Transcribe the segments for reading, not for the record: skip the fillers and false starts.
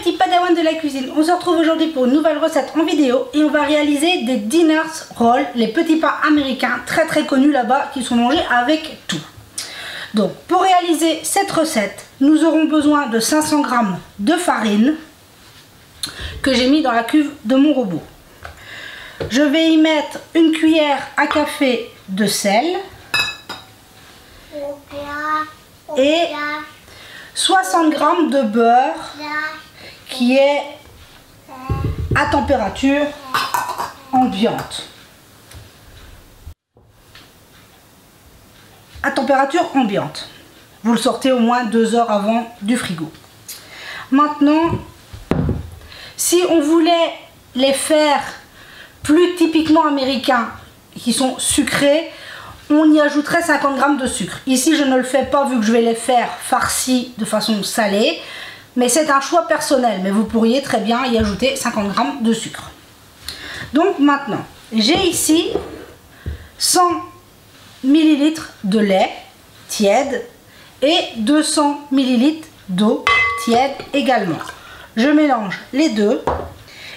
petits padawans de la cuisine, on se retrouve aujourd'hui pour une nouvelle recette en vidéo et on va réaliser des dinner rolls, les petits pains américains très connus là-bas qui sont mangés avec tout. Donc pour réaliser cette recette, nous aurons besoin de 500 g de farine que j'ai mis dans la cuve de mon robot. Je vais y mettre une cuillère à café de sel et 60 g de beurre qui est à température ambiante. À température ambiante. Vous le sortez au moins 2 heures avant du frigo. Maintenant, si on voulait les faire plus typiquement américains, qui sont sucrés, on y ajouterait 50 g de sucre. Ici, je ne le fais pas vu que je vais les faire farcis de façon salée, mais c'est un choix personnel. Mais vous pourriez très bien y ajouter 50 g de sucre. Donc maintenant, j'ai ici 100 ml de lait tiède et 200 ml d'eau tiède également. Je mélange les deux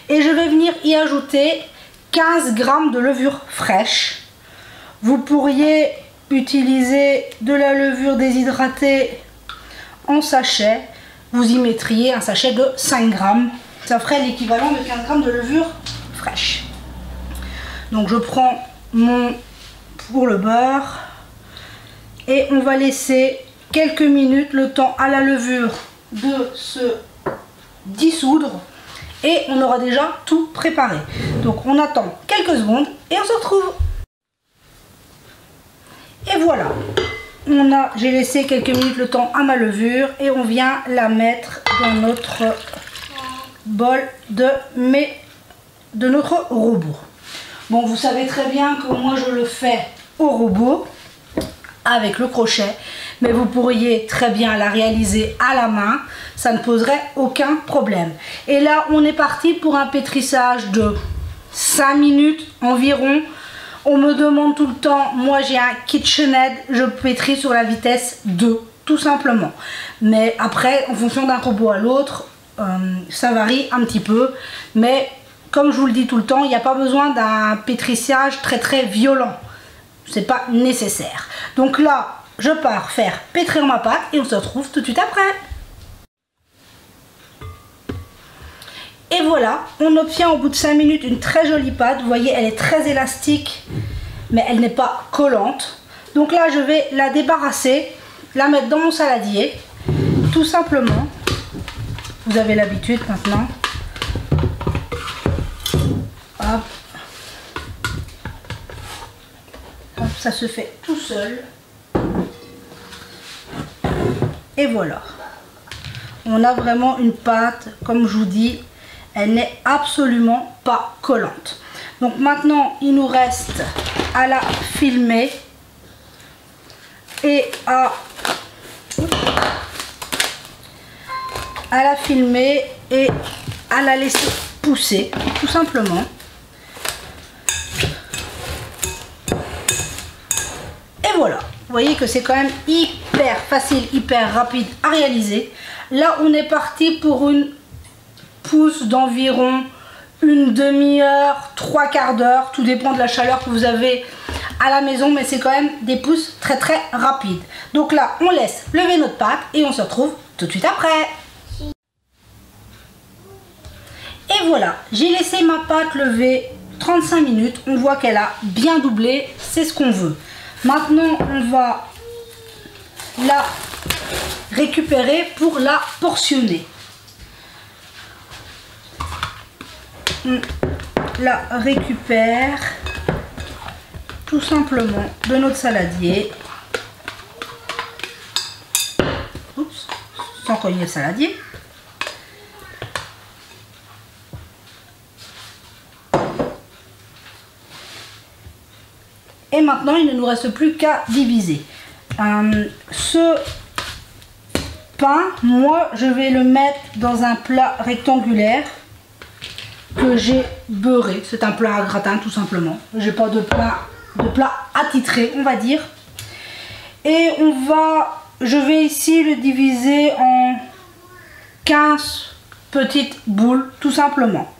et je vais venir y ajouter 15 g de levure fraîche. Vous pourriez utiliser de la levure déshydratée en sachet. Vous y mettriez un sachet de 5 g. Ça ferait l'équivalent de 15 g de levure fraîche. Donc je prends mon pour le beurre et on va laisser quelques minutes le temps à la levure de se dissoudre et on aura déjà tout préparé. Donc on attend quelques secondes et on se retrouve. Et voilà, j'ai laissé quelques minutes le temps à ma levure et on vient la mettre dans notre bol de notre robot. Bon, vous savez très bien que moi je le fais au robot avec le crochet, mais vous pourriez très bien la réaliser à la main, ça ne poserait aucun problème. Et là on est parti pour un pétrissage de 5 minutes environ. On me demande tout le temps, moi j'ai un KitchenAid, je pétris sur la vitesse 2, tout simplement. Mais après, en fonction d'un robot à l'autre, ça varie un petit peu. Mais comme je vous le dis tout le temps, il n'y a pas besoin d'un pétrissage très violent. C'est pas nécessaire. Donc là, je pars faire pétrir ma pâte et on se retrouve tout de suite après. Et voilà, on obtient au bout de 5 minutes une très jolie pâte. Vous voyez, elle est très élastique, mais elle n'est pas collante. Donc là, je vais la débarrasser, la mettre dans mon saladier, tout simplement. Vous avez l'habitude maintenant. Hop. Hop, ça se fait tout seul. Et voilà. On a vraiment une pâte, comme je vous dis, elle n'est absolument pas collante. Donc maintenant, il nous reste à la filmer et à la laisser pousser, tout simplement. Et voilà, vous voyez que c'est quand même hyper facile, hyper rapide à réaliser. Là, on est parti pour une pousse d'environ une demi-heure, 3/4 d'heure, tout dépend de la chaleur que vous avez à la maison, mais c'est quand même des pousses très rapides. Donc là, on laisse lever notre pâte et on se retrouve tout de suite après. Et voilà, j'ai laissé ma pâte lever 35 minutes, on voit qu'elle a bien doublé, c'est ce qu'on veut. Maintenant, on va la récupérer pour la portionner. On la récupère tout simplement de notre saladier. Oups, sans cogner le saladier. Et maintenant, il ne nous reste plus qu'à diviser. Ce pain, moi, je vais le mettre dans un plat rectangulaire que j'ai beurré. C'est un plat à gratin tout simplement. J'ai pas de plat attitré, on va dire. Et je vais ici le diviser en 15 petites boules tout simplement.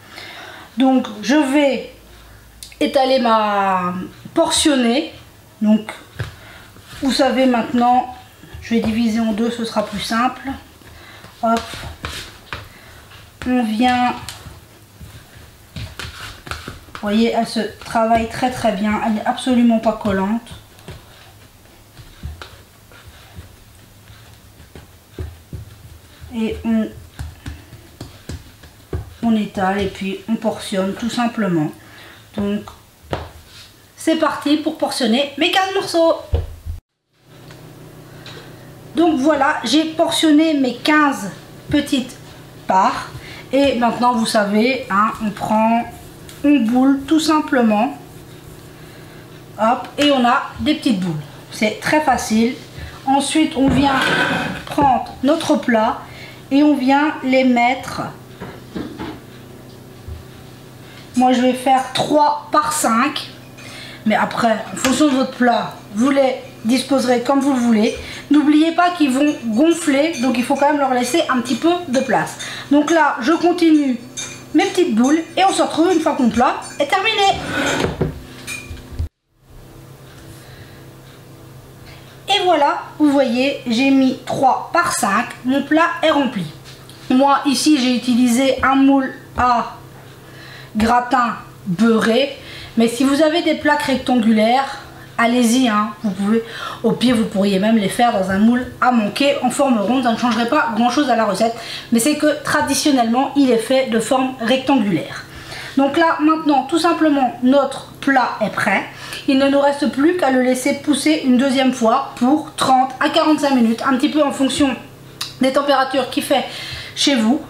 Donc je vais étaler ma portionnée. Donc vous savez maintenant, je vais diviser en deux, ce sera plus simple. Hop, on vient, vous voyez, elle se travaille très très bien, elle n'est absolument pas collante. Et on étale et puis on portionne tout simplement. Donc c'est parti pour portionner mes 15 morceaux. Donc voilà, j'ai portionné mes 15 petites parts. Et maintenant vous savez, hein, on boule tout simplement. Hop, et on a des petites boules. C'est très facile. Ensuite on vient prendre notre plat et on vient les mettre. Moi je vais faire 3 par 5. Mais après, en fonction de votre plat, vous les disposerez comme vous le voulez. N'oubliez pas qu'ils vont gonfler, donc il faut quand même leur laisser un petit peu de place. Donc là, je continue mes petites boules et on se retrouve une fois que mon plat est terminé. Et voilà, vous voyez, j'ai mis 3 par 5, mon plat est rempli. Moi, ici, j'ai utilisé un moule à gratin beurré. Mais si vous avez des plaques rectangulaires, allez-y, hein, vous pouvez, au pire vous pourriez même les faire dans un moule à manquer en forme ronde, ça ne changerait pas grand chose à la recette, mais c'est que traditionnellement il est fait de forme rectangulaire. Donc là maintenant tout simplement notre plat est prêt, il ne nous reste plus qu'à le laisser pousser une deuxième fois pour 30 à 45 minutes, un petit peu en fonction des températures qu'il fait chez vous,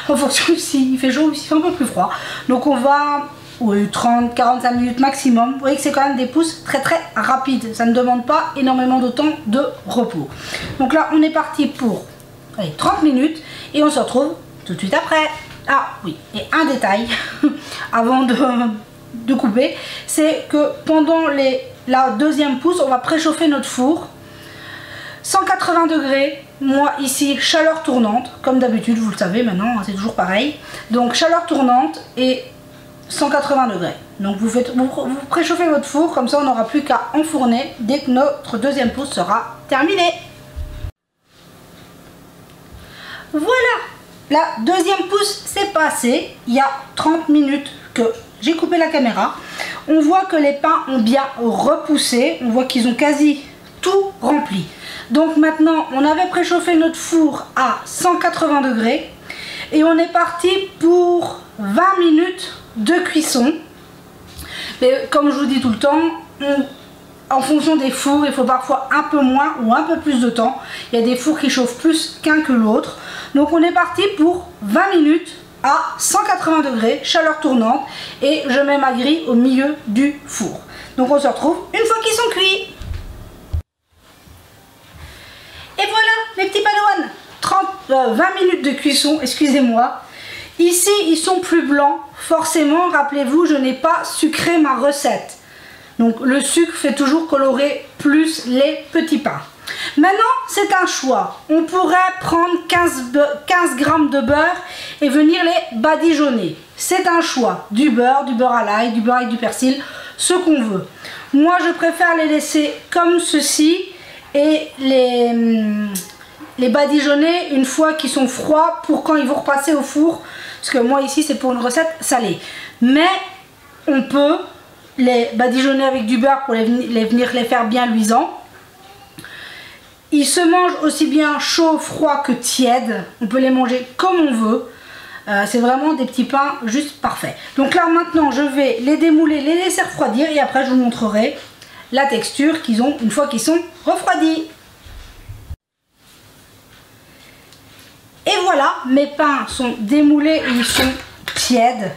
en fonction s'il fait chaud ou s'il fait un peu plus froid. Donc on va... Oui, 30-45 minutes maximum. Vous voyez que c'est quand même des pousses très très rapides. Ça ne demande pas énormément de temps de repos. Donc là, on est parti pour 30 minutes et on se retrouve tout de suite après. Ah oui, et un détail avant de couper, c'est que pendant la deuxième pousse, on va préchauffer notre four. 180 degrés, moi ici chaleur tournante, comme d'habitude, vous le savez maintenant, c'est toujours pareil. Donc chaleur tournante et 180 degrés. Donc vous préchauffez votre four, comme ça on n'aura plus qu'à enfourner dès que notre deuxième pousse sera terminée. Voilà, la deuxième pousse c'est passé. Il y a 30 minutes que j'ai coupé la caméra. On voit que les pains ont bien repoussé. On voit qu'ils ont quasi tout rempli. Donc maintenant on avait préchauffé notre four à 180 degrés. Et on est parti pour 20 minutes de cuisson. Mais comme je vous dis tout le temps, en fonction des fours, il faut parfois un peu moins ou un peu plus de temps. Il y a des fours qui chauffent plus qu'un que l'autre. Donc on est parti pour 20 minutes à 180 degrés, chaleur tournante. Et je mets ma grille au milieu du four. Donc on se retrouve une fois qu'ils sont cuits. Et voilà mes petits padawans, 20 minutes de cuisson, excusez-moi. Ici, ils sont plus blancs. Forcément, rappelez-vous, je n'ai pas sucré ma recette. Donc, le sucre fait toujours colorer plus les petits pains. Maintenant, c'est un choix. On pourrait prendre 15 grammes de beurre et venir les badigeonner. C'est un choix. Du beurre à l'ail, du beurre avec du persil, ce qu'on veut. Moi, je préfère les laisser comme ceci et les badigeonner une fois qu'ils sont froids pour quand ils vont repasser au four. Parce que moi ici c'est pour une recette salée. Mais on peut les badigeonner avec du beurre pour venir les faire bien luisants. Ils se mangent aussi bien chaud, froid que tiède. On peut les manger comme on veut. C'est vraiment des petits pains juste parfaits. Donc là maintenant je vais les démouler, les laisser refroidir et après je vous montrerai la texture qu'ils ont une fois qu'ils sont refroidis. Et voilà, mes pains sont démoulés et ils sont tièdes.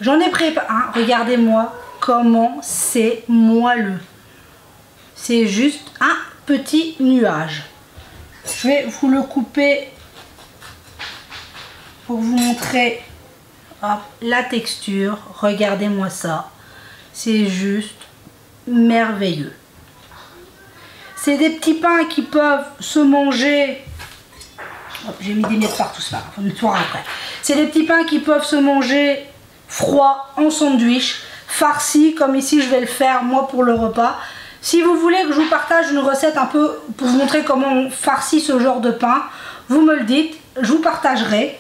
J'en ai pris un, regardez-moi comment c'est moelleux. C'est juste un petit nuage. Je vais vous le couper pour vous montrer la texture. Regardez-moi ça. C'est juste merveilleux. C'est des petits pains qui peuvent se manger Hop, j'ai mis des miettes partout, c'est pas grave, on nettoiera après. C'est des petits pains qui peuvent se manger froid en sandwich, farci, comme ici je vais le faire moi pour le repas. Si vous voulez que je vous partage une recette un peu pour vous montrer comment on farcit ce genre de pain, vous me le dites, je vous partagerai.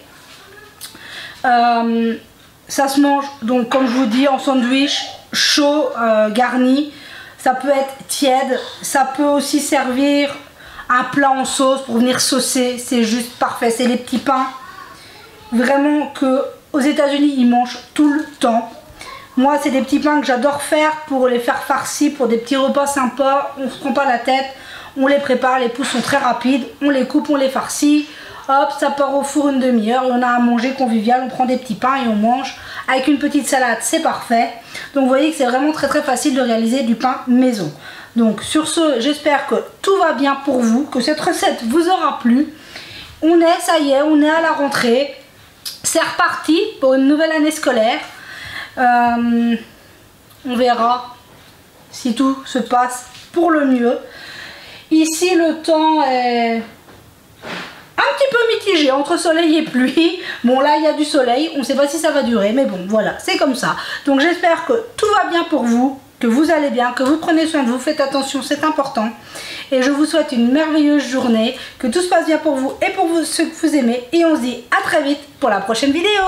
Ça se mange donc comme je vous dis en sandwich, chaud, garni. Ça peut être tiède, ça peut aussi servir un plat en sauce pour venir saucer, c'est juste parfait. C'est les petits pains vraiment que aux États-Unis ils mangent tout le temps. Moi c'est des petits pains que j'adore faire pour les faire farcis, pour des petits repas sympas. On se prend pas la tête, on les prépare, les pousses sont très rapides, on les coupe, on les farcit. Hop, ça part au four une demi-heure et on a à manger convivial. On prend des petits pains et on mange avec une petite salade, c'est parfait. Donc vous voyez que c'est vraiment très facile de réaliser du pain maison. Donc sur ce, j'espère que tout va bien pour vous, que cette recette vous aura plu. Ça y est, on est à la rentrée. C'est reparti pour une nouvelle année scolaire. On verra si tout se passe pour le mieux. Ici le temps est un petit peu mitigé entre soleil et pluie. Bon là il y a du soleil, on ne sait pas si ça va durer, mais bon voilà, c'est comme ça. Donc j'espère que tout va bien pour vous, que vous allez bien, que vous prenez soin de vous, faites attention, c'est important. Et je vous souhaite une merveilleuse journée, que tout se passe bien pour vous et pour ceux que vous aimez. Et on se dit à très vite pour la prochaine vidéo.